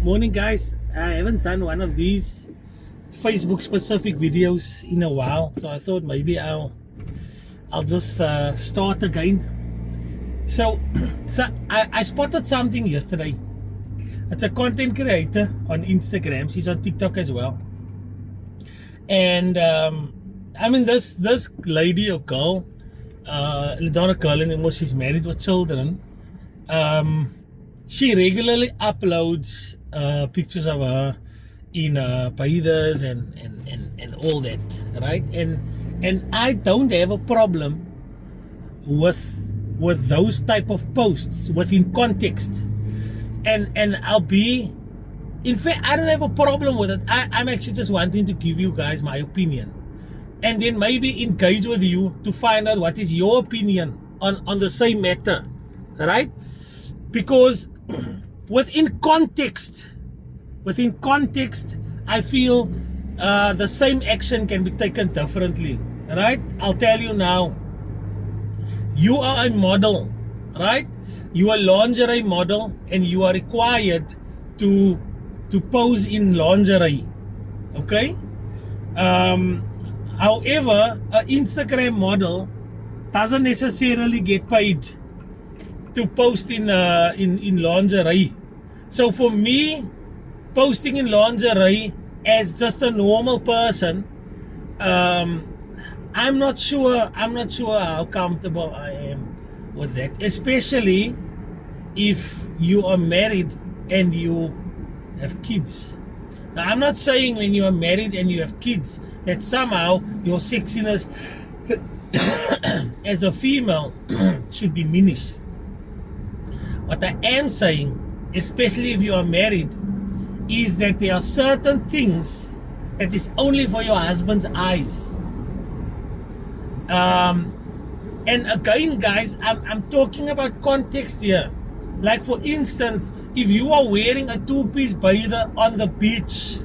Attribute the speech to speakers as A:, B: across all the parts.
A: Morning, guys. I haven't done one of these Facebook specific videos in a while, so I thought maybe I'll just start again. So, I spotted something yesterday. It's a content creator on Instagram. She's on TikTok as well. And I mean, this lady or girl, not a girl anymore. She's married with children. She regularly uploads pictures of her in paiders and all that, right? And I don't have a problem with those type of posts within context. And I'll be, in fact, I don't have a problem with it. I'm actually just wanting to give you guys my opinion, and then maybe engage with you to find out what is your opinion on the same matter, right? Because within context, I feel the same action can be taken differently, right? I'll tell you now. You are a model, right? You are a lingerie model, and you are required to pose in lingerie, okay? However, an Instagram model doesn't necessarily get paid to post in lingerie. So for me, posting in lingerie as just a normal person, I'm not sure how comfortable I am with that, especially if you are married and you have kids. Now, I'm not saying when you are married and you have kids that somehow your sexiness as a female should diminish. What I am saying, especially if you are married, is that there are certain things that is only for your husband's eyes. And again, guys, I'm talking about context here. Like, for instance, if you are wearing a two-piece bather on the beach,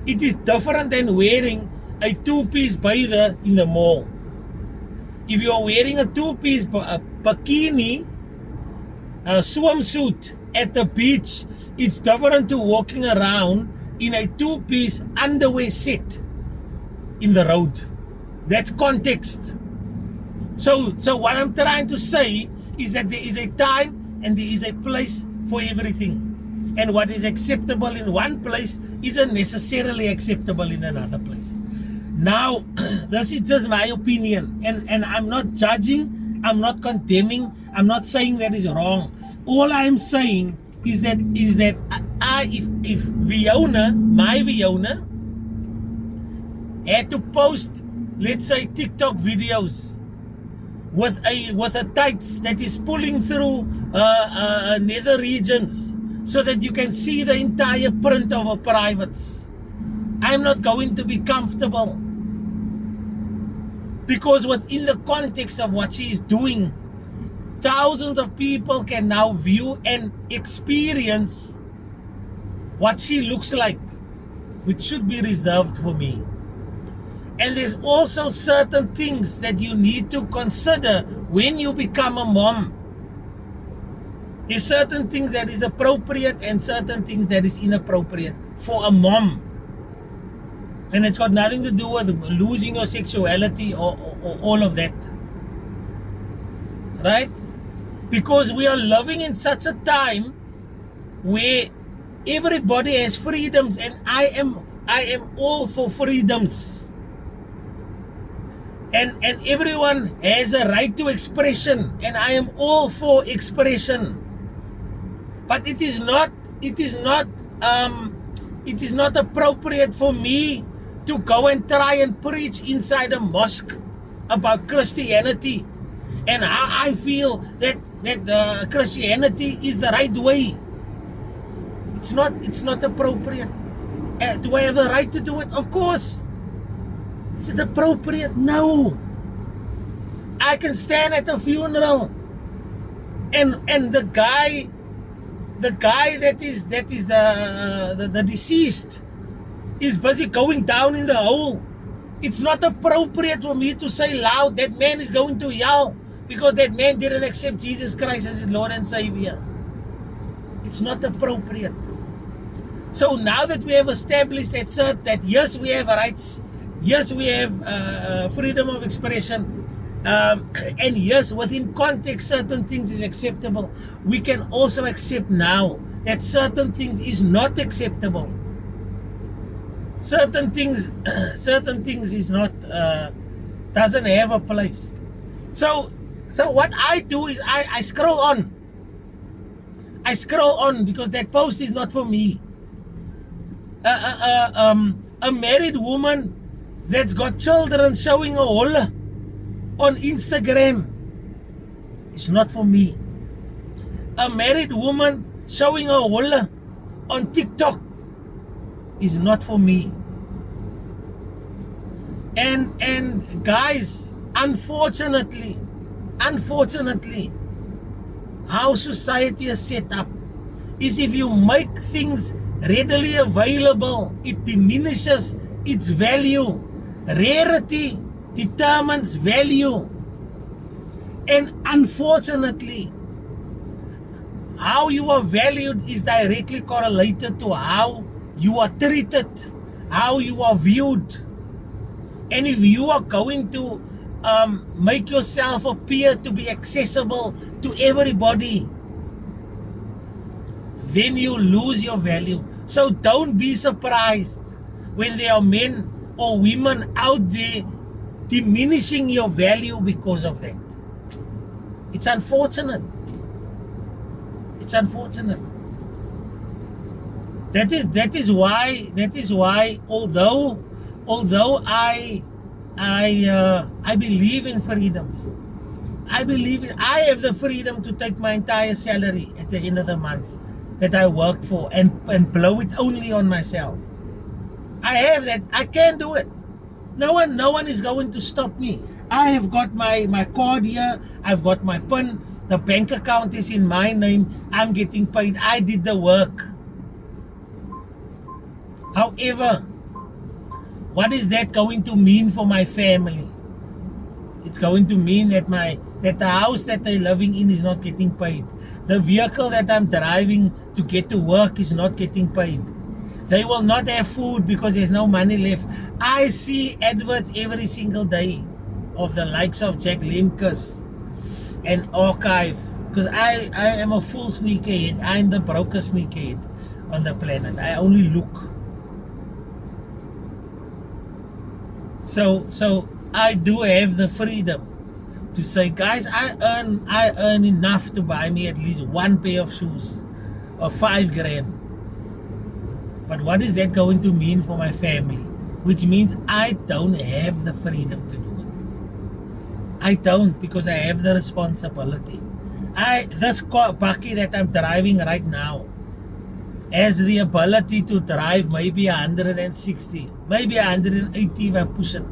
A: it is different than wearing a two-piece bather in the mall. If you are wearing a two-piece bikini, a swimsuit at the beach, it's different to walking around in a two-piece underwear set in the road. That's context. So what I'm trying to say is that there is a time and there is a place for everything. And what is acceptable in one place isn't necessarily acceptable in another place. Now, this is just my opinion, and I'm not judging, I'm not condemning, I'm not saying that is wrong. All I'm saying is that if Fiona, my Fiona, had to post, let's say, TikTok videos with a tights that is pulling through nether regions so that you can see the entire print of her privates, I'm not going to be comfortable, because within the context of what she is doing, thousands of people can now view and experience what she looks like, which should be reserved for me. And there's also certain things that you need to consider when you become a mom. There's certain things that is appropriate and certain things that is inappropriate for a mom. And it's got nothing to do with losing your sexuality or all of that. Right? Because we are living in such a time where everybody has freedoms, and I am all for freedoms. And everyone has a right to expression, and I am all for expression. But it is not appropriate for me to go and try and preach inside a mosque about Christianity and how I feel that Christianity is the right way. It's not appropriate. Do I have the right to do it? Of course. Is it appropriate? No. I can stand at a funeral and the guy that is the deceased is busy going down in the hole. It's not appropriate for me to say loud that man is going to hell because that man didn't accept Jesus Christ as his Lord and Savior. It's not appropriate. So now that we have established that yes, we have rights, yes, we have freedom of expression, and yes, within context, certain things is acceptable. We can also accept now that certain things is not acceptable. Certain things, certain things is not doesn't have a place. So what I do is I scroll on. I scroll on because that post is not for me. A married woman that's got children showing a hole on Instagram is not for me. A married woman showing a hole on TikTok is not for me. And guys, unfortunately, how society is set up is if you make things readily available, it diminishes its value. Rarity determines value. And unfortunately, how you are valued is directly correlated to how you are treated, how you are viewed. And if you are going to make yourself appear to be accessible to everybody, then you lose your value. So don't be surprised when there are men or women out there diminishing your value because of that. It's unfortunate. It's unfortunate. That is why although I believe in freedoms, I have the freedom to take my entire salary at the end of the month that I worked for and blow it only on myself. I have that. I can do it. No one is going to stop me. I have got my card here. I've got my PIN. The bank account is in my name. I'm getting paid. I did the work. However, what is that going to mean for my family? It's going to mean that the house that they're living in is not getting paid. The vehicle that I'm driving to get to work is not getting paid. They will not have food because there's no money left. I see adverts every single day of the likes of Jack Lemkus and Archive, because I am a full sneakerhead. I'm the brokest sneakerhead on the planet. I only look. So I do have the freedom to say, guys, I earn enough to buy me at least one pair of shoes or $5,000. But what is that going to mean for my family? Which means I don't have the freedom to do it. I don't, because I have the responsibility. This bakkie that I'm driving right now has the ability to drive maybe 160, maybe 180 if I push it.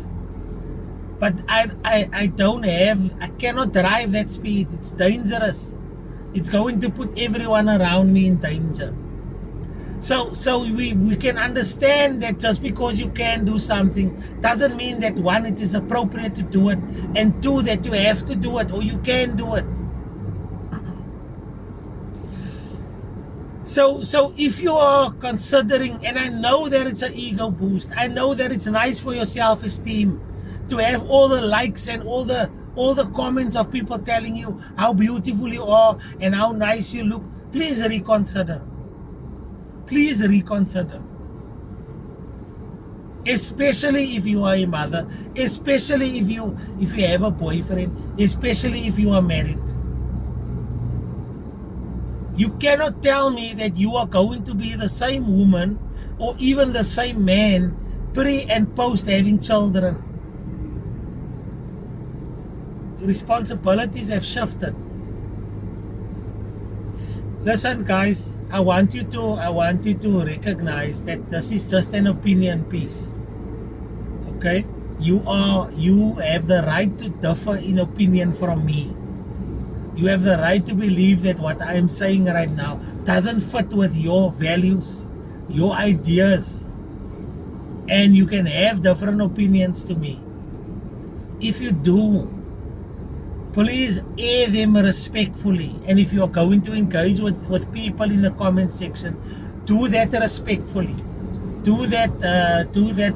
A: But I don't have, I cannot drive that speed. It's dangerous. It's going to put everyone around me in danger. So we can understand that just because you can do something doesn't mean that one, it is appropriate to do it, and two, that you have to do it or you can do it. So if you are considering, and I know that it's an ego boost, I know that it's nice for your self-esteem to have all the likes and all the comments of people telling you how beautiful you are and how nice you look, please reconsider. Please reconsider. Especially if you are a mother, especially if you have a boyfriend, especially if you are married. You cannot tell me that you are going to be the same woman or even the same man pre and post having children. Responsibilities have shifted. Listen, guys, I want you to recognize that this is just an opinion piece. Okay? You have the right to differ in opinion from me. You have the right to believe that what I am saying right now doesn't fit with your values, your ideas, and you can have different opinions to me. If you do, please air them respectfully. And if you are going to engage with people in the comment section, do that respectfully. Do that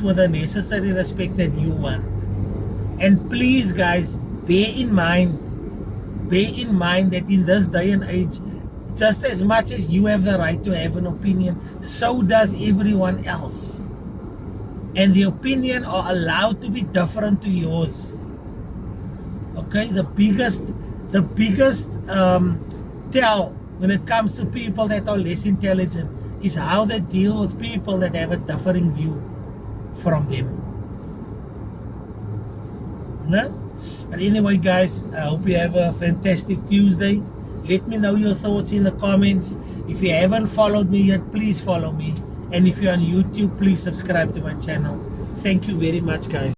A: with the necessary respect that you want. And please, guys, bear in mind that in this day and age, just as much as you have the right to have an opinion, so does everyone else. And the opinion are allowed to be different to yours. Okay, the biggest tell when it comes to people that are less intelligent is how they deal with people that have a differing view from them. No? But anyway, guys, I hope you have a fantastic Tuesday. Let me know your thoughts in the comments. If you haven't followed me yet, please follow me. And if you're on YouTube, please subscribe to my channel. Thank you very much, guys.